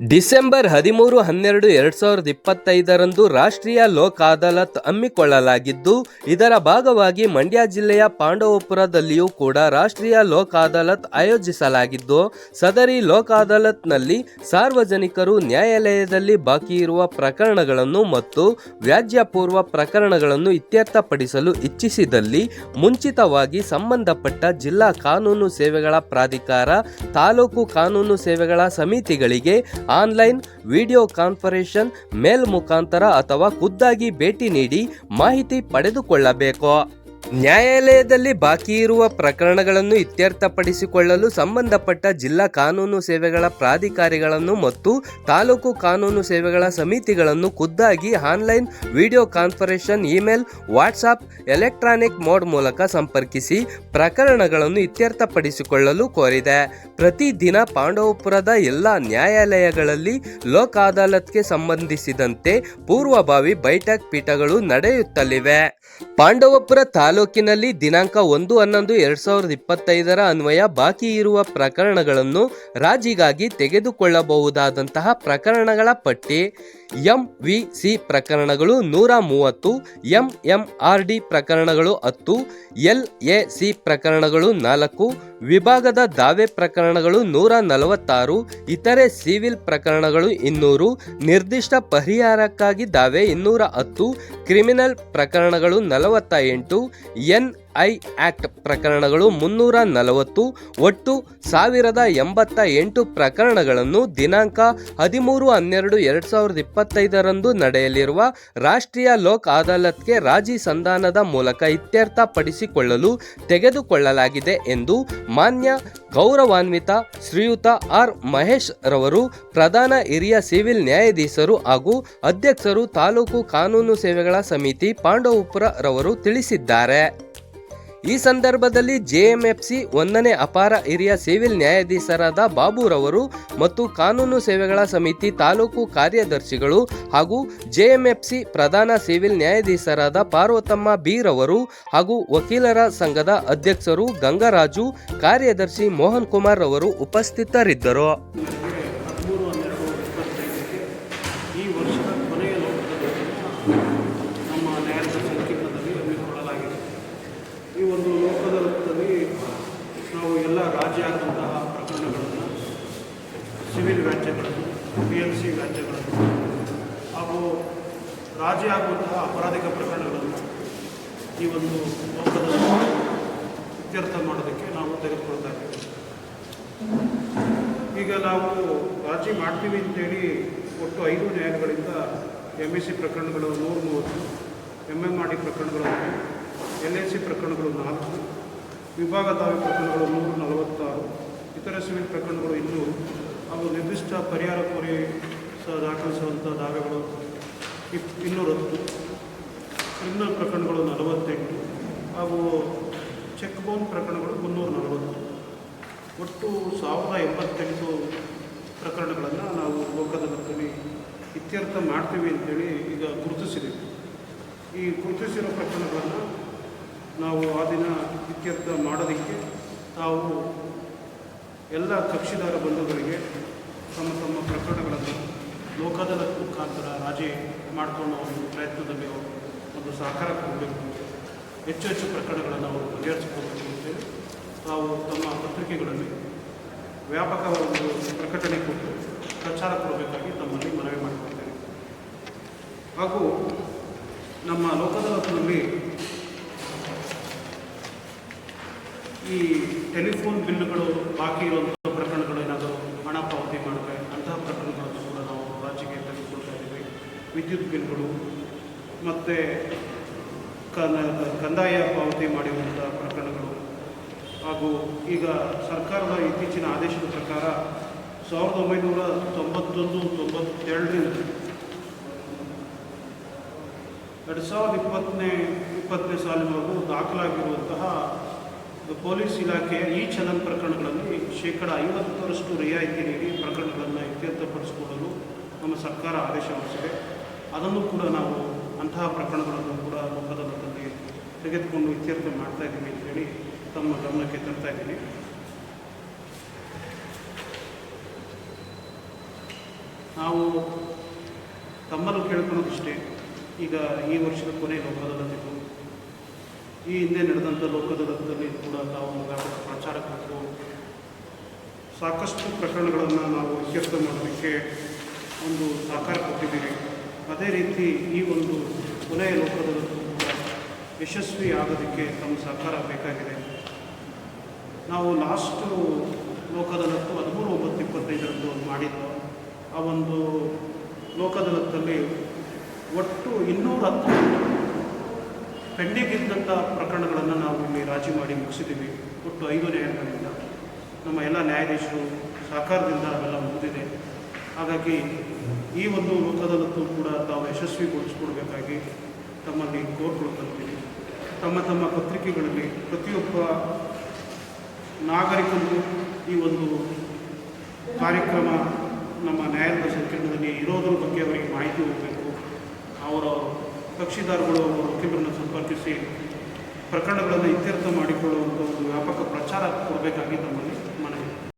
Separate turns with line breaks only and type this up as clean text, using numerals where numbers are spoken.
December 13-12-2025 ರಾಷ್ಟ್ರೀಯ ಲೋಕ್ ಅದಾಲತ್ ಹಮ್ಮಿಕೊಳ್ಳಲಾಗಿದ್ದು, ಇದರ ಭಾಗವಾಗಿ ಮಂಡ್ಯ ಜಿಲ್ಲೆಯ ಪಾಂಡವಪುರದಲ್ಲಿಯೂ ಕೂಡ ರಾಷ್ಟ್ರೀಯ ಲೋಕ್ ಅದಾಲತ್ ಆಯೋಜಿಸಲಾಗಿದ್ದು, ಸದರಿ ಲೋಕ್ ಅದಾಲತ್ನಲ್ಲಿ ಸಾರ್ವಜನಿಕರು ನ್ಯಾಯಾಲಯದಲ್ಲಿ ಬಾಕಿ ಇರುವ ಪ್ರಕರಣಗಳನ್ನು ಮತ್ತು ವ್ಯಾಜ್ಯಪೂರ್ವ ಪ್ರಕರಣಗಳನ್ನು ಇತ್ಯರ್ಥಪಡಿಸಲು ಇಚ್ಛಿಸಿದಲ್ಲಿ ಮುಂಚಿತವಾಗಿ ಸಂಬಂಧಪಟ್ಟ ಜಿಲ್ಲಾ ಕಾನೂನು ಸೇವೆಗಳ ಪ್ರಾಧಿಕಾರ, ತಾಲೂಕು ಕಾನೂನು ಸೇವೆಗಳ ಸಮಿತಿಗಳಿಗೆ ಆನ್ಲೈನ್, ವಿಡಿಯೋ ಕಾನ್ಫರೆನ್ಸ್, ಮೇಲ್ ಮುಖಾಂತರ ಅಥವಾ ಖುದ್ದಾಗಿ ಭೇಟಿ ನೀಡಿ ಮಾಹಿತಿ ಪಡೆದುಕೊಳ್ಳಬೇಕು. ನ್ಯಾಯಾಲಯದಲ್ಲಿ ಬಾಕಿ ಇರುವ ಪ್ರಕರಣಗಳನ್ನು ಇತ್ಯರ್ಥಪಡಿಸಿಕೊಳ್ಳಲು ಸಂಬಂಧಪಟ್ಟ ಜಿಲ್ಲಾ ಕಾನೂನು ಸೇವೆಗಳ ಪ್ರಾಧಿಕಾರಿಗಳನ್ನು ಮತ್ತು ತಾಲೂಕು ಕಾನೂನು ಸೇವೆಗಳ ಸಮಿತಿಗಳನ್ನು ಖುದ್ದಾಗಿ online, video conference, email, WhatsApp, electronic mode ಮೂಲಕ ಸಂಪರ್ಕಿಸಿ ಪ್ರಕರಣಗಳನ್ನು ಇತ್ಯರ್ಥಪಡಿಸಿಕೊಳ್ಳಲು ಕೋರಿದೆ. ಪ್ರತಿದಿನ ಪಾಂಡವಪುರದ ಎಲ್ಲ ನ್ಯಾಯಾಲಯಗಳಲ್ಲಿ ಲೋಕ್ ಅದಾಲತ್ಗೆ ಸಂಬಂಧಿಸಿದಂತೆ ಪೂರ್ವಭಾವಿ ಬೈಠಕ್ ಪೀಠಗಳು ನಡೆಯುತ್ತಲಿವೆ. ಪಾಂಡವಪುರ ತಾಲೂಕಿನಲ್ಲಿ ದಿನಾಂಕ 1-11-2025 ಅನ್ವಯ ಬಾಕಿ ಇರುವ ಪ್ರಕರಣಗಳನ್ನು ರಾಜಿಗಾಗಿ ತೆಗೆದುಕೊಳ್ಳಬಹುದಾದಂತಹ ಪ್ರಕರಣಗಳ ಪಟ್ಟಿ: MVC ಪ್ರಕರಣಗಳು 130, MMRD ಪ್ರಕರಣಗಳು 10, LAC ಪ್ರಕರಣಗಳು 4, ವಿಭಾಗದ ದಾವೆ ಪ್ರಕರಣಗಳು 146, ಇತರೆ ಸಿವಿಲ್ ಪ್ರಕರಣಗಳು 200, ನಿರ್ದಿಷ್ಟ ಪರಿಹಾರಕ್ಕಾಗಿ ದಾವೆ 210, ಕ್ರಿಮಿನಲ್ ಪ್ರಕರಣಗಳು 48, NI ಆಕ್ಟ್ ಪ್ರಕರಣಗಳು 340, ಒಟ್ಟು 1088 ಪ್ರಕರಣಗಳನ್ನು ದಿನಾಂಕ 13-12-2025 ನಡೆಯಲಿರುವ ರಾಷ್ಟ್ರೀಯ ಲೋಕ್ ಅದಾಲತ್ಗೆ ರಾಜಿ ಸಂಧಾನದ ಮೂಲಕ ಇತ್ಯರ್ಥಪಡಿಸಿಕೊಳ್ಳಲು ತೆಗೆದುಕೊಳ್ಳಲಾಗಿದೆ ಎಂದು ಮಾನ್ಯ ಗೌರವಾನ್ವಿತ ಶ್ರೀಯುತ ಆರ್ ಮಹೇಶ್ ರವರು, ಪ್ರಧಾನ ಹಿರಿಯ ಸಿವಿಲ್ ನ್ಯಾಯಾಧೀಶರು ಹಾಗೂ ಅಧ್ಯಕ್ಷರು, ತಾಲೂಕು ಕಾನೂನು ಸೇವೆಗಳ ಸಮಿತಿ, ಪಾಂಡವಪುರ ರವರು ತಿಳಿಸಿದ್ದಾರೆ. ಈ ಸಂದರ್ಭದಲ್ಲಿ JMFC 1ನೇ ಅಪಾರ ಹಿರಿಯ ಸಿವಿಲ್ ನ್ಯಾಯಾಧೀಶರಾದ ಬಾಬುರವರು ಮತ್ತು ಕಾನೂನು ಸೇವೆಗಳ ಸಮಿತಿ ತಾಲೂಕು ಕಾರ್ಯದರ್ಶಿಗಳು ಹಾಗೂ JMFC ಪ್ರಧಾನ ಸಿವಿಲ್ ನ್ಯಾಯಾಧೀಶರಾದ ಪಾರ್ವತಮ್ಮ ಬಿ ರವರು ಹಾಗೂ ವಕೀಲರ ಸಂಘದ ಅಧ್ಯಕ್ಷರು ಗಂಗರಾಜು, ಕಾರ್ಯದರ್ಶಿ ಮೋಹನ್ ಕುಮಾರ್ ರವರು ಉಪಸ್ಥಿತರಿದ್ದರು.
ಈ ಒಂದು ಲೋಕದಲ್ಲಿ ನಾವು ಎಲ್ಲ ರಾಜಿಯಾದಂತಹ ಪ್ರಕರಣಗಳನ್ನು, ಸಿವಿಲ್ ವ್ಯಾಜ್ಯಗಳನ್ನು, PLC ವ್ಯಾಜ್ಯಗಳನ್ನು ಹಾಗೂ ರಾಜಿಯಾಗುವಂತಹ ಅಪರಾಧಿಕ ಪ್ರಕರಣಗಳನ್ನು ಈ ಒಂದು ಲೋಕದಲ್ಲಿ ಇತ್ಯರ್ಥ ಮಾಡೋದಕ್ಕೆ ನಾವು ತೆಗೆದುಕೊಳ್ತಾ ಇದ್ದೀವಿ. ಈಗ ನಾವು ರಾಜಿ ಮಾಡ್ತೀವಿ ಅಂತೇಳಿ ಒಟ್ಟು 5 ನ್ಯಾಯಾಲಯಗಳಿಂದ MVC ಪ್ರಕರಣಗಳು 130, MMRD ಪ್ರಕರಣಗಳು 10, LAC ಪ್ರಕರಣಗಳು 4, ವಿಭಾಗ ದಾವೆ ಪ್ರಕರಣಗಳು 146, ಇತರೆ ಸಿವಿಲ್ ಪ್ರಕರಣಗಳು 200 ಹಾಗೂ ನಿರ್ದಿಷ್ಟ ಪರಿಹಾರ ಕೋರಿ ದಾಖಲಿಸುವಂಥ ದಾವೆಗಳು 210, ಕ್ರಿಮಿನಲ್ ಪ್ರಕರಣಗಳು 48 ಹಾಗೂ ಚೆಕ್ ಬೌನ್ಸ್ ಪ್ರಕರಣಗಳು 340, ಒಟ್ಟು 1088 ಪ್ರಕರಣಗಳನ್ನು ನಾವು ಲೋಕದಲ್ಲಿ ಇತ್ಯರ್ಥ ಮಾಡ್ತೀವಿ ಅಂತೇಳಿ ಈಗ ಗುರುತಿಸಿದ್ದೀವಿ. ಈ ಗುರುತಿಸಿರೋ ಪ್ರಕರಣಗಳನ್ನು ನಾವು ಆ ದಿನ ಇತ್ಯರ್ಥ ಮಾಡೋದಕ್ಕೆ ತಾವು ಎಲ್ಲ ಕಕ್ಷಿದಾರ ಬಂಧುಗಳಿಗೆ ತಮ್ಮ ತಮ್ಮ ಪ್ರಕರಣಗಳನ್ನು ಲೋಕ್ ಅದಾಲತ್ ಮುಖಾಂತರ ರಾಜಿ ಮಾಡಿಕೊಳ್ಳೋ ಒಂದು ಪ್ರಯತ್ನದಲ್ಲಿ ಒಂದು ಸಹಕಾರ ಕೊಡಬೇಕು, ಹೆಚ್ಚು ಪ್ರಕರಣಗಳನ್ನು ಅವರು ಬಗೆಹರಿಸಿಕೊಳ್ಬೇಕು ಅಂತೇಳಿ ತಾವು ತಮ್ಮ ಪತ್ರಿಕೆಗಳಲ್ಲಿ ವ್ಯಾಪಕ ಒಂದು ಪ್ರಕಟಣೆ ಕೊಟ್ಟು ಪ್ರಚಾರ ಕೊಡಬೇಕಾಗಿ ತಮ್ಮಲ್ಲಿ ಮನವಿ ಮಾಡಿಕೊಳ್ತೇವೆ. ಹಾಗೂ ನಮ್ಮ ಲೋಕ್ ಅದಾಲತ್ನಲ್ಲಿ ಈ ಟೆಲಿಫೋನ್ ಬಿಲ್ಗಳು ಬಾಕಿ ಇರುವಂಥ ಪ್ರಕರಣಗಳು, ಏನಾದರೂ ಹಣ ಪಾವತಿ ಮಾಡಬೇಕು ಅಂತಹ ಪ್ರಕರಣಗಳನ್ನು ಕೂಡ ನಾವು ರಾಜ್ಯಕ್ಕೆ ತೆಗೆದುಕೊಳ್ತಾ ಇದ್ದೀವಿ. ವಿದ್ಯುತ್ ಬಿಲ್ಗಳು ಮತ್ತು ಕಂದಾಯ ಪಾವತಿ ಮಾಡಿರುವಂಥ ಪ್ರಕರಣಗಳು ಹಾಗೂ ಈಗ ಸರ್ಕಾರದ ಇತ್ತೀಚಿನ ಆದೇಶದ ಪ್ರಕಾರ 1991-92ರಿಂದ 2020ನೇ ಸಾಲಿನವರೆಗೂ ದಾಖಲಾಗಿರುವಂತಹ ಪೊಲೀಸ್ ಇಲಾಖೆಯ ಈ ಚಲನ್ ಪ್ರಕರಣಗಳಲ್ಲಿ 50% ರಿಯಾಯಿತಿ ನೀಡಿ ಪ್ರಕರಣಗಳನ್ನು ಇತ್ಯರ್ಥಪಡಿಸಿಕೊಳ್ಳಲು ನಮ್ಮ ಸರ್ಕಾರ ಆದೇಶ ಹೊರಡಿಸಿದೆ. ಅದನ್ನು ಕೂಡ ನಾವು ಅಂತಹ ಪ್ರಕರಣಗಳನ್ನು ಕೂಡ ಲೋಕ್ ಅದಾಲತ್ನಲ್ಲಿ ತೆಗೆದುಕೊಂಡು ಇತ್ಯರ್ಥ ಮಾಡ್ತಾ ಇದ್ದೀವಿ ಅಂತೇಳಿ ತಮ್ಮ ಗಮನಕ್ಕೆ ತರ್ತಾ ಇದ್ದೀನಿ. ನಾವು ತಮ್ಮಲ್ಲೂ ಕೇಳ್ಕೊಳ್ಳೋದಿಷ್ಟೇ, ಈಗ ಈ ವರ್ಷದ ಕೊನೆ ಲೋಕ ಅದಾಲತ್, ಈ ಹಿಂದೆ ನಡೆದಂಥ ಲೋಕ ಅದಾಲತ್ನಲ್ಲಿ ಕೂಡ ನಾವು ವ್ಯಾಪಕ ಪ್ರಚಾರ ಕೊಟ್ಟು ಸಾಕಷ್ಟು ಪ್ರಕರಣಗಳನ್ನು ನಾವು ಇತ್ಯರ್ಥ ಮಾಡೋದಕ್ಕೆ ಒಂದು ಸಹಕಾರ ಕೊಟ್ಟಿದ್ದೀವಿ. ಅದೇ ರೀತಿ ಈ ಒಂದು ಕೊನೆಯ ಲೋಕ ಅದಾಲತ್ ಕೂಡ ಯಶಸ್ವಿ ಆಗೋದಕ್ಕೆ ತಮ್ಮ ಸಹಕಾರ ಬೇಕಾಗಿದೆ. ನಾವು ಲಾಸ್ಟು ಲೋಕ ಅದಾಲತ್ 13/9/25 ಮಾಡಿದ್ದು. ಆ ಒಂದು ಲೋಕ ಅದಾಲತ್ನಲ್ಲಿ ಒಟ್ಟು 210 ಪೆಂಡಿಂಗ್ ಇದ್ದಂಥ ಪ್ರಕರಣಗಳನ್ನು ನಾವು ಇಲ್ಲಿ ರಾಜಿ ಮಾಡಿ ಮುಗಿಸಿದ್ದೀವಿ. ಒಟ್ಟು 5 ನ್ಯಾಯಾಲಯಗಳಿಂದ ನಮ್ಮ ಎಲ್ಲ ನ್ಯಾಯಾಧೀಶರು ಸಹಕಾರದಿಂದ ಅವೆಲ್ಲ ಮುಗಿದಿದೆ. ಹಾಗಾಗಿ ಈ ಒಂದು ಲೋಕ ಅದಾಲತ್ತು ಕೂಡ ತಾವು ಯಶಸ್ವಿಗೊಳಿಸ್ಕೊಡ್ಬೇಕಾಗಿ ತಮ್ಮಲ್ಲಿ ಕೋರ್ಕೊಳ್ತೀನಿ. ತಮ್ಮ ಪತ್ರಿಕೆಗಳಲ್ಲಿ ಪ್ರತಿಯೊಬ್ಬ ನಾಗರಿಕನಿಗೂ ಈ ಒಂದು ಕಾರ್ಯಕ್ರಮ ನಮ್ಮ ನ್ಯಾಯಾಲಯದ ಸಂಕೀರ್ಣದಲ್ಲಿ ಇರೋದ್ರ ಬಗ್ಗೆ ಅವರಿಗೆ ಮಾಹಿತಿ ಹೋಗಬೇಕು. ಅವರ ಕಕ್ಷಿದಾರಗಳು ಅವರ ವಕೀಲರನ್ನು ಸಂಪರ್ಕಿಸಿ ಪ್ರಕರಣಗಳನ್ನು ಇತ್ಯರ್ಥ ಮಾಡಿಕೊಳ್ಳುವ